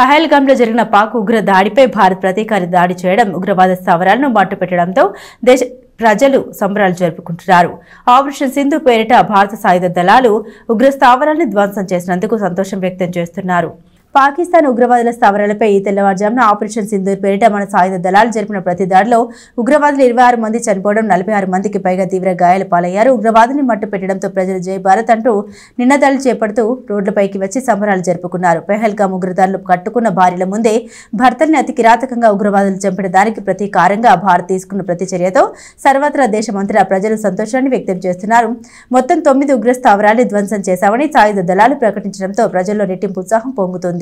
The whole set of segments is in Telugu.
పహల్గామ్లో జరిగిన పాక్ ఉగ్ర దాడిపై భారత్ ప్రతీకార దాడి చేయడం, ఉగ్రవాద స్థావరాలను మట్టుపెట్టడంతో దేశ ప్రజలు సంబరాలు జరుపుకుంటున్నారు. ఆపరేషన్ సింధు పేరిట భారత సాయుధ దళాలు ఉగ్ర స్థావరాలను ధ్వంసం చేసినందుకు సంతోషం వ్యక్తం చేస్తున్నారు. పాకిస్తాన్ ఉగ్రవాదుల స్థావరాలపై ఈ తెల్లవారుజామున ఆపరేషన్ సింధూర్ పేరిట మన సాయుధ దళాలు జరిపిన ప్రతి దాడిలో ఉగ్రవాదులు 26 మంది చనిపోవడం, 46 మందికి పైగా తీవ్ర గాయాల పాలయ్యారు. ఉగ్రవాదుని మట్టు పెట్టడంతో ప్రజలు జై భారత్ అంటూ నినాదాలు చేపడుతూ రోడ్లపైకి వచ్చి సంబరాలు జరుపుకున్నారు. పెహల్గాం ఉగ్రదాడులు కట్టుకున్న భార్యల ముందే భర్తల్ని అతి కిరాతకంగా ఉగ్రవాదులు చంపిన దానికి ప్రతీకారంగా భారత్ తీసుకున్న ప్రతి చర్యతో సర్వత్రా దేశమంతటా ప్రజలు సంతోషాన్ని వ్యక్తం చేస్తున్నారు. మొత్తం 9 ఉగ్ర స్థావరాలు ధ్వంసం చేశామని సాయుధ దళాలు ప్రకటించడంతో ప్రజల్లో రెట్టింపు ఉత్సాహం పొంగుతుంది.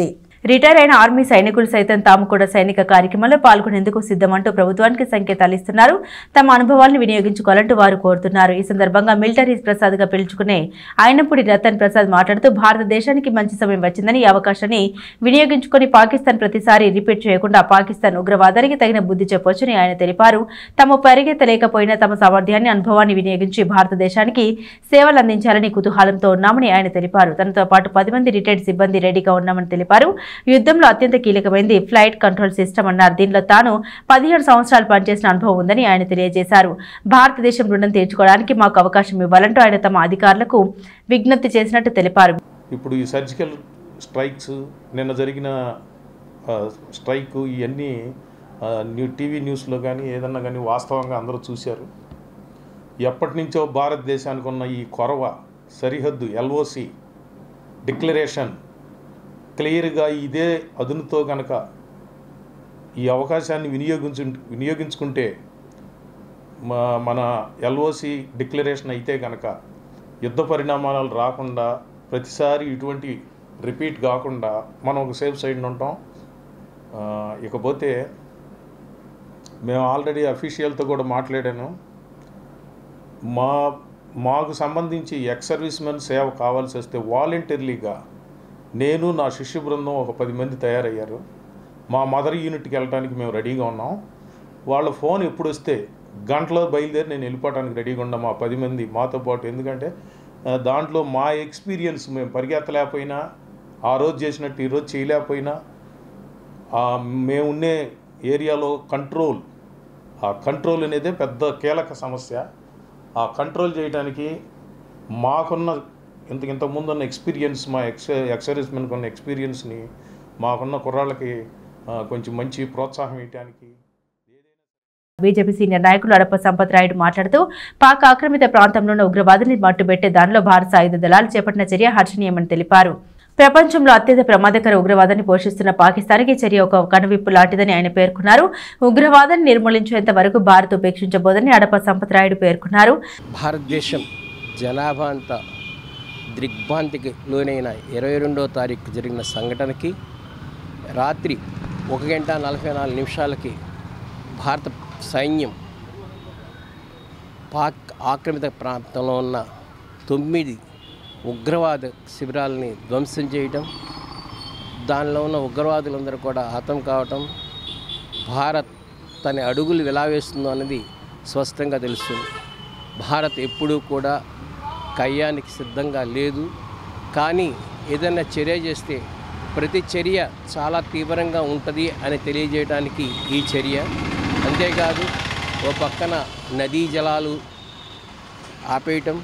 రిటైర్ అయిన ఆర్మీ సైనికులు సైతం తాము కూడా సైనిక కార్యక్రమంలో పాల్గొనేందుకు సిద్ధమంటూ ప్రభుత్వానికి సంకేతాలు ఇస్తున్నారు. తమ అనుభవాలను వినియోగించుకోవాలంటూ వారు కోరుతున్నారు. ఈ సందర్భంగా మిలిటరీ ప్రసాద్ గా పిలుచుకునే ఆయనపూడి రతన్ ప్రసాద్ మాట్లాడుతూ భారతదేశానికి మంచి సమయం వచ్చిందని, ఈ అవకాశాన్ని వినియోగించుకుని పాకిస్తాన్ ప్రతిసారి రిపీట్ చేయకుండా పాకిస్తాన్ ఉగ్రవాదానికి తగిన బుద్ధి చెప్పొచ్చని ఆయన తెలిపారు. తాము పరిగెత్తలేకపోయినా తమ సామర్థ్యాన్ని, అనుభవాన్ని వినియోగించి భారతదేశానికి సేవలు అందించాలని కుతూహలంతో ఉన్నామని ఆయన తెలిపారు. తనతో పాటు 10 మంది రిటైర్డ్ సిబ్బంది రెడీగా ఉన్నామని తెలిపారు. యుద్ధంలో అత్యంత కీలకమైనది ఫ్లైట్ కంట్రోల్ సిస్టమ్ అన్నారు. దీనిలో తాను 17 సంవత్సరాలు పనిచేసిన అనుభవం ఉందని ఆయన తెలియజేశారు. భారతదేశం రుణం తీర్చుకోవడానికి మాకు అవకాశం ఇవ్వాలంటూ ఆయన తమ అధికారులకు విజ్ఞప్తి చేసినట్టు తెలిపారు. ఇప్పుడు ఈ సర్జికల్ స్ట్రైక్స్, నిన్న జరిగిన స్ట్రైక్, ఇవన్నీ టీవీ న్యూస్లో కానీ ఏదన్నా కానీ వాస్తవంగా అందరూ చూశారు. ఎప్పటి నుంచో భారతదేశానికి ఉన్న ఈ కొరవ సరిహద్దు ఎల్ఓసి డిక్లరేషన్ క్లియర్గా ఇదే అదునుతో కనుక ఈ అవకాశాన్ని వినియోగించుకుంటే మన ఎల్ఓసి డిక్లరేషన్ అయితే కనుక యుద్ధ పరిణామాలు రాకుండా, ప్రతిసారి ఇటువంటి రిపీట్ కాకుండా మనం ఒక సేఫ్ సైడ్ ఉంటాం. ఇకపోతే మేము ఆల్రెడీ అఫీషియల్తో కూడా మాట్లాడాను. మాకు సంబంధించి ఎక్స్ సర్వీస్ మెన్ సేవ కావాల్సి వస్తే వాలంటీర్లీగా నేను, నా శిష్య బృందం ఒక 10 మంది తయారయ్యారు. మా మదర్ యూనిట్కి వెళ్ళడానికి మేము రెడీగా ఉన్నాం. వాళ్ళ ఫోన్ ఎప్పుడు వస్తే గంటలో బయలుదేరి నేను వెళ్ళిపోవడానికి రెడీగా ఉన్నాం, మా 10 మంది మాతో పాటు. ఎందుకంటే దాంట్లో మా ఎక్స్పీరియన్స్, మేము పరిగెత్తలేకపోయినా, ఆ రోజు చేసినట్టు ఈరోజు చేయలేకపోయినా, మేము ఉండే ఏరియాలో ఆ కంట్రోల్ అనేదే పెద్ద కీలక సమస్య. ఆ కంట్రోల్ చేయడానికి మాకున్న ఇంతకుముందు ఉన్న ఎక్స్పీరియన్స్, మా ఎక్సర్వీస్మెన్కి ఉన్న ఎక్స్పీరియన్స్ని మాకున్న కుర్రాళ్ళకి కొంచెం మంచి ప్రోత్సాహం ఇవ్వడానికి. బీజేపీ సీనియర్ నాయకులు అడప సంపత్ రాయుడు మాట్లాడుతూ పాక్ ఆక్రమిత ప్రాంతంలో ఉన్న ఉగ్రవాదుల్ని మట్టుబెట్టే దానిలో భారత సాయుధ దళాలు చేపట్టిన చర్య హర్షణీయమని తెలిపారు. ప్రపంచంలో అత్యంత ప్రమాదకర ఉగ్రవాదాన్ని పోషిస్తున్న పాకిస్తాన్కి చర్య ఒక కనువిప్పు లాంటిదని ఆయన పేర్కొన్నారు. ఉగ్రవాదాన్ని నిర్మూలించేంత వరకు భారత్ ఉపేక్షించబోదని అడప సంపత్ రాయుడు పేర్కొన్నారు. భారతదేశం జనాభా అంతా దిగ్భ్రాంతికి లోనైన 22వ తారీఖు జరిగిన సంఘటనకి రాత్రి 1:44 భారత సైన్యం పాక్ ఆక్రమిత ప్రాంతంలో ఉన్న 9 ఉగ్రవాద శిబిరాలని ధ్వంసం చేయటం, దానిలో ఉన్న ఉగ్రవాదులందరూ కూడా హతం కావటం, భారత్ తన అడుగులు ఎలా వేస్తుందో అన్నది స్పష్టంగా తెలుస్తుంది. భారత్ ఎప్పుడూ కూడా కయ్యానికి సిద్ధంగా లేదు. కానీ ఏదైనా చర్య చేస్తే ప్రతి చర్య చాలా తీవ్రంగా ఉంటుంది అని తెలియజేయడానికి ఈ చర్య. అంతేకాదు, ఓ పక్కన నదీ జలాలు ఆపేయటం,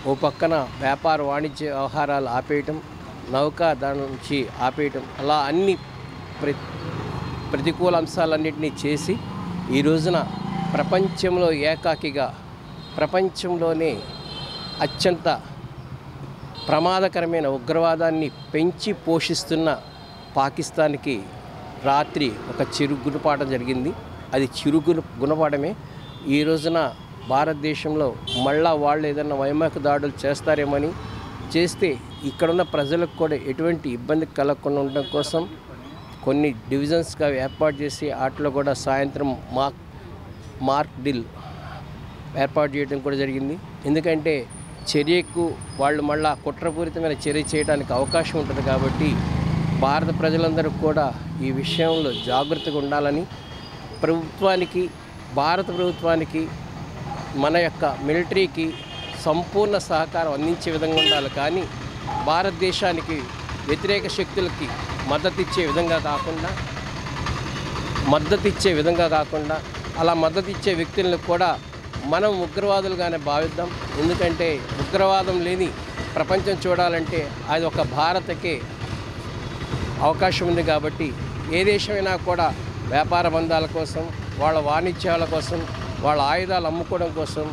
ఓ పక్కన వ్యాపార వాణిజ్య వ్యవహారాలు ఆపేయటం, నౌకాదళం నుంచి ఆపేయటం, అలా అన్ని ప్రతికూల అంశాలన్నింటినీ చేసి ఈ రోజున ప్రపంచంలో ఏకాకిగా, ప్రపంచంలోనే అత్యంత ప్రమాదకరమైన ఉగ్రవాదాన్ని పెంచి పోషిస్తున్న పాకిస్తాన్కి రాత్రి ఒక చిరు గుణపాఠం జరిగింది. అది గుణపాఠమే. ఈ రోజున భారతదేశంలో మళ్ళా వాళ్ళు ఏదైనా వైమానిక దాడులు చేస్తారేమని, చేస్తే ఇక్కడున్న ప్రజలకు కూడా ఎటువంటి ఇబ్బంది కలగకుండా ఉండడం కోసం కొన్ని డివిజన్స్గా ఏర్పాటు చేసి వాటిలో కూడా సాయంత్రం మార్క్ డ్రిల్ ఏర్పాటు చేయడం కూడా జరిగింది. ఎందుకంటే చర్యకు వాళ్ళు మళ్ళా కుట్రపూరితమైన చర్య చేయడానికి అవకాశం ఉంటుంది. కాబట్టి భారత ప్రజలందరూ కూడా ఈ విషయంలో జాగ్రత్తగా ఉండాలని, భారత ప్రభుత్వానికి, మన యొక్క మిలిటరీకి సంపూర్ణ సహకారం అందించే విధంగా ఉండాలి. కానీ భారతదేశానికి వ్యతిరేక శక్తులకి మద్దతిచ్చే విధంగా కాకుండా అలా మద్దతిచ్చే వ్యక్తులను కూడా మనం ఉగ్రవాదులుగానే భావిద్దాం. ఎందుకంటే ఉగ్రవాదం లేని ప్రపంచం చూడాలంటే అది ఒక భారత్కే అవకాశం ఉంది. కాబట్టి ఏ దేశమైనా కూడా వ్యాపార బంధాల కోసం, వాళ్ళ వాణిజ్యాల కోసం, వాళ్ళ ఆయుధాలు అమ్ముకోవడం కోసం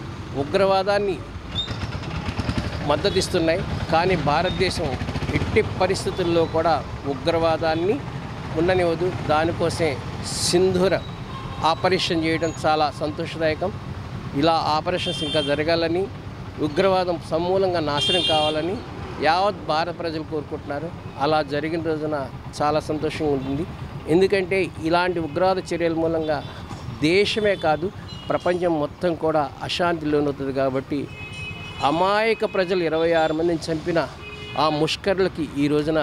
ఉగ్రవాదాన్ని మద్దతిస్తున్నాయి. కానీ భారతదేశం ఎట్టి పరిస్థితుల్లో కూడా ఉగ్రవాదాన్ని ఉండనివ్వదు. దానికోసమే సింధూర ఆపరేషన్ చేయడం చాలా సంతోషదాయకం. ఇలా ఆపరేషన్స్ ఇంకా జరగాలని, ఉగ్రవాదం సమూలంగా నాశనం కావాలని యావత్ భారత ప్రజలు కోరుకుంటున్నారు. అలా జరిగిన రోజున చాలా సంతోషంగా ఉంటుంది. ఎందుకంటే ఇలాంటి ఉగ్రవాద చర్యల మూలంగా దేశమే కాదు ప్రపంచం మొత్తం కూడా అశాంతి లోనవుతుంది. కాబట్టి అమాయక ప్రజలు 26 మందిని చంపిన ఆ ముష్కరులకి ఈ రోజున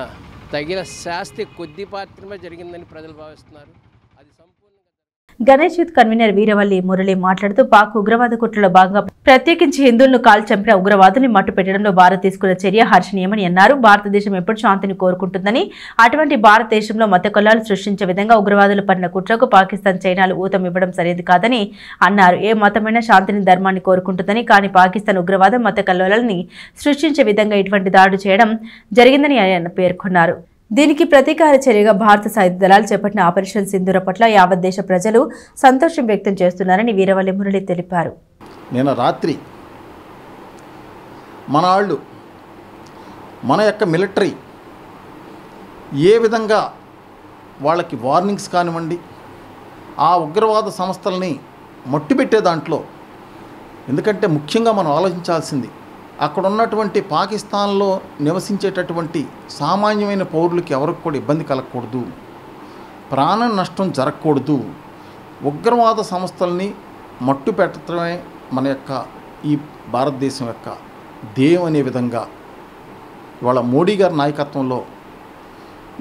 తగిన శాస్తి కొద్దిపాత్రమే జరిగిందని ప్రజలు భావిస్తున్నారు. అది సంపూర్ణంగా గణేష్ యూత్ కన్వీనర్ వీరవల్లి మురళి మాట్లాడుతూ పాక్ ఉగ్రవాద కుట్రలో భాగంగా ప్రత్యేకించి హిందువులను కాల్చి చంపిన ఉగ్రవాదుల్ని మట్టుపెట్టడంలో భారత్ తీసుకున్న చర్య హర్షణీయమని అన్నారు. భారతదేశం ఎప్పుడు శాంతిని కోరుకుంటుందని, అటువంటి భారతదేశంలో మత కల్లాలు సృష్టించే విధంగా ఉగ్రవాదులు పడిన కుట్రకు పాకిస్తాన్ చైనాలు ఊతం ఇవ్వడం సరైనది కాదని అన్నారు. ఏ మతమైనా శాంతిని, ధర్మాన్ని కోరుకుంటుందని, కానీ పాకిస్తాన్ ఉగ్రవాదం మత కల్లోలాలని సృష్టించే విధంగా ఇటువంటి దాడులు చేయడం జరిగిందని ఆయన పేర్కొన్నారు. దీనికి ప్రతీకార చర్యగా భారత సాయుధ దళాలు చేపట్టిన ఆపరేషన్ సింధూర పట్ల యావత్ దేశ ప్రజలు సంతోషం వ్యక్తం చేస్తున్నారని వీరవల్లి మురళి తెలిపారు. నిన్న రాత్రి మన వాళ్ళు, మన యొక్క మిలిటరీ ఏ విధంగా వాళ్ళకి వార్నింగ్స్ కానివ్వండి, ఆ ఉగ్రవాద సంస్థల్ని మట్టిపెట్టే దాంట్లో, ఎందుకంటే ముఖ్యంగా మనం ఆలోచించాల్సింది అక్కడ ఉన్నటువంటి పాకిస్తాన్లో నివసించేటటువంటి సామాన్యమైన పౌరులకి ఎవరికి కూడా ఇబ్బంది కలగకూడదు, ప్రాణ నష్టం జరగకూడదు. ఉగ్రవాద సంస్థల్ని మట్టు పెట్టడమే మన యొక్క ఈ భారతదేశం యొక్క ధ్యేయం అనే విధంగా ఇవాళ మోడీ గారి నాయకత్వంలో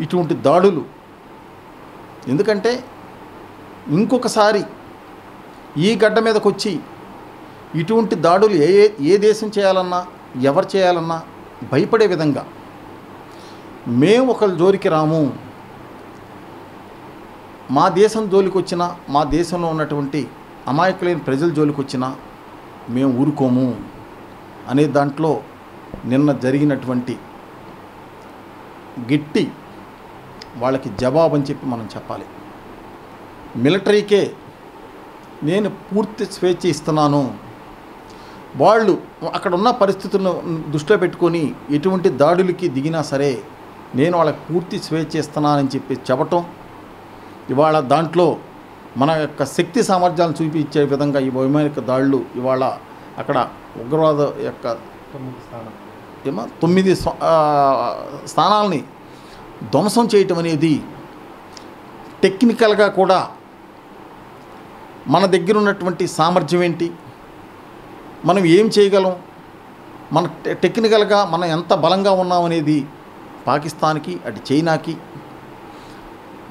ఇటువంటి దాడులు, ఎందుకంటే ఇంకొకసారి ఈ గడ్డ మీదకి వచ్చి ఇటువంటి దాడులు ఏ దేశం చేయాలన్నా, ఎవరు చేయాలన్నా భయపడే విధంగా మేము ఒకరి జోలికి రాము, మా దేశం జోలికి వచ్చినా, మా దేశంలో ఉన్నటువంటి అమాయకులైన ప్రజల జోలికి వచ్చినా మేము ఊరుకోము అనే దాంట్లో నిన్న జరిగినటువంటి గట్టి వాళ్ళకి జవాబు అని చెప్పి మనం చెప్పాలి. మిలిటరీకే నేను పూర్తి స్వేచ్ఛ ఇస్తున్నాను, వాళ్ళు అక్కడ ఉన్న పరిస్థితులను దృష్టిలో పెట్టుకొని ఎటువంటి దాడులకి దిగినా సరే నేను వాళ్ళకి పూర్తి స్వేచ్ఛ ఇస్తున్నానని చెప్పి చెప్పటం, ఇవాళ దాంట్లో మన యొక్క శక్తి సామర్థ్యాలను చూపించే విధంగా ఈ వైమానిక దాడులు ఇవాళ అక్కడ ఉగ్రవాద యొక్క 9 స్థానాలని ధ్వంసం చేయటం అనేది టెక్నికల్గా కూడా మన దగ్గర ఉన్నటువంటి సామర్థ్యం ఏంటి, మనం ఏం చేయగలం, మన టెక్నికల్గా మనం ఎంత బలంగా ఉన్నామనేది పాకిస్తాన్కి, అటు చైనాకి,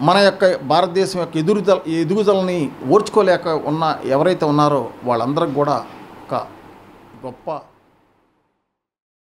మన యొక్క భారతదేశం యొక్క ఎదుగుదలని ఓర్చుకోలేక ఉన్న ఎవరైతే ఉన్నారో వాళ్ళందరికి కూడా ఒక గొప్ప